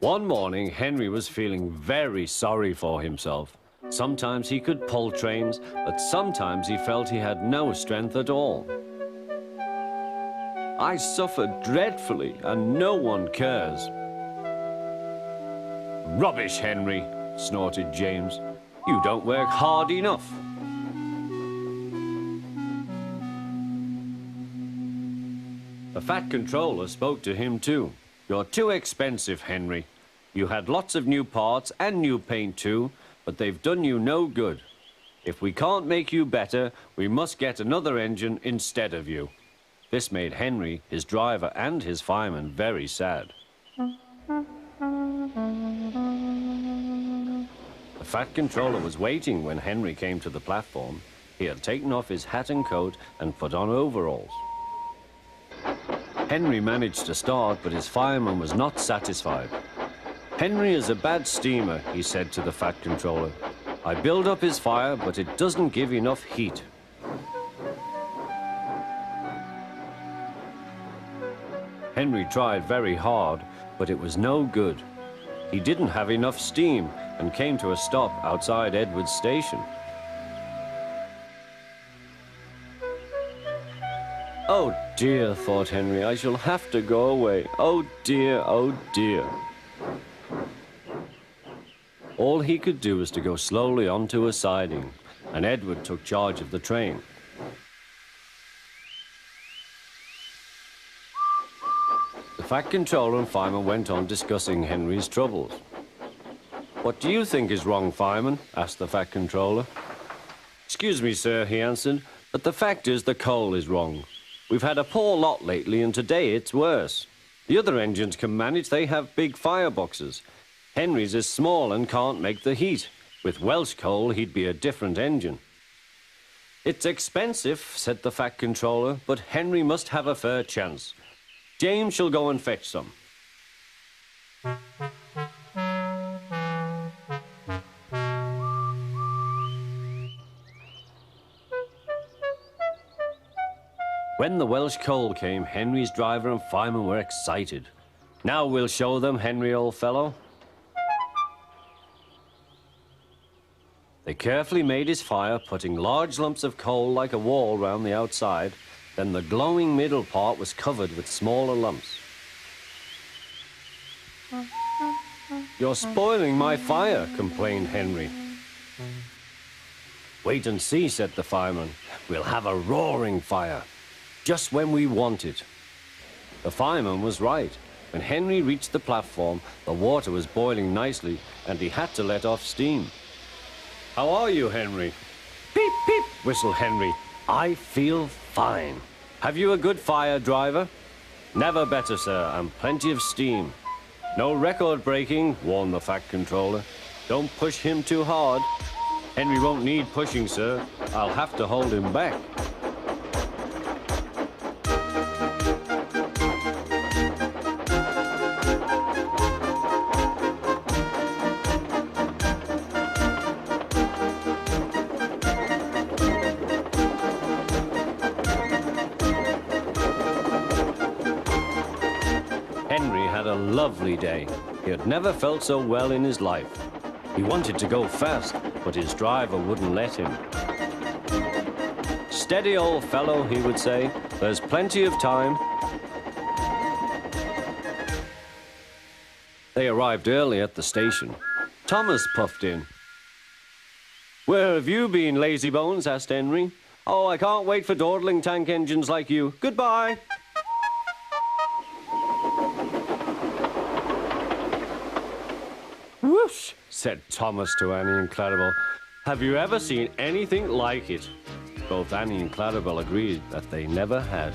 One morning, Henry was feeling very sorry for himself. Sometimes he could pull trains, but sometimes he felt he had no strength at all. I suffer dreadfully, and no one cares. Rubbish, Henry, snorted James. You don't work hard enough. The Fat Controller spoke to him too. You're too expensive, Henry. You had lots of new parts and new paint too, but they've done you no good. If we can't make you better, we must get another engine instead of you. This made Henry, his driver, and his fireman very sad. The Fat Controller was waiting when Henry came to the platform. He had taken off his hat and coat and put on overalls. Henry managed to start, but his fireman was not satisfied. Henry is a bad steamer, he said to the Fat Controller. I build up his fire, but it doesn't give enough heat. Henry tried very hard, but it was no good. He didn't have enough steam and came to a stop outside Edward's station. Oh dear, thought Henry, I shall have to go away. Oh dear, oh dear. All he could do was to go slowly onto a siding, and Edward took charge of the train. The Fat Controller and fireman went on discussing Henry's troubles. What do you think is wrong, fireman? Asked the Fat Controller. Excuse me, sir, he answered, but the fact is the coal is wrong. We've had a poor lot lately, and today it's worse. The other engines can manage, they have big fireboxes. Henry's is small and can't make the heat. With Welsh coal, he'd be a different engine. It's expensive, said the Fat Controller, but Henry must have a fair chance. James shall go and fetch some. When the Welsh coal came, Henry's driver and fireman were excited. Now we'll show them, Henry, old fellow. They carefully made his fire, putting large lumps of coal like a wall round the outside. Then the glowing middle part was covered with smaller lumps. You're spoiling my fire, complained Henry. Wait and see, said the fireman. We'll have a roaring fire, just when we want it. The fireman was right. When Henry reached the platform, the water was boiling nicely, and he had to let off steam. How are you, Henry? Peep, peep, whistled Henry. I feel fine. Have you a good fire, driver? Never better, sir, and plenty of steam. No record breaking, warned the Fat Controller. Don't push him too hard. Henry won't need pushing, sir. I'll have to hold him back. Henry had a lovely day. He had never felt so well in his life. He wanted to go fast, but his driver wouldn't let him. Steady, old fellow, he would say. There's plenty of time. They arrived early at the station. Thomas puffed in. Where have you been, lazybones? Asked Henry. Oh, I can't wait for dawdling tank engines like you. Goodbye. Whoosh, said Thomas to Annie and Clarabel. Have you ever seen anything like it? Both Annie and Clarabel agreed that they never had.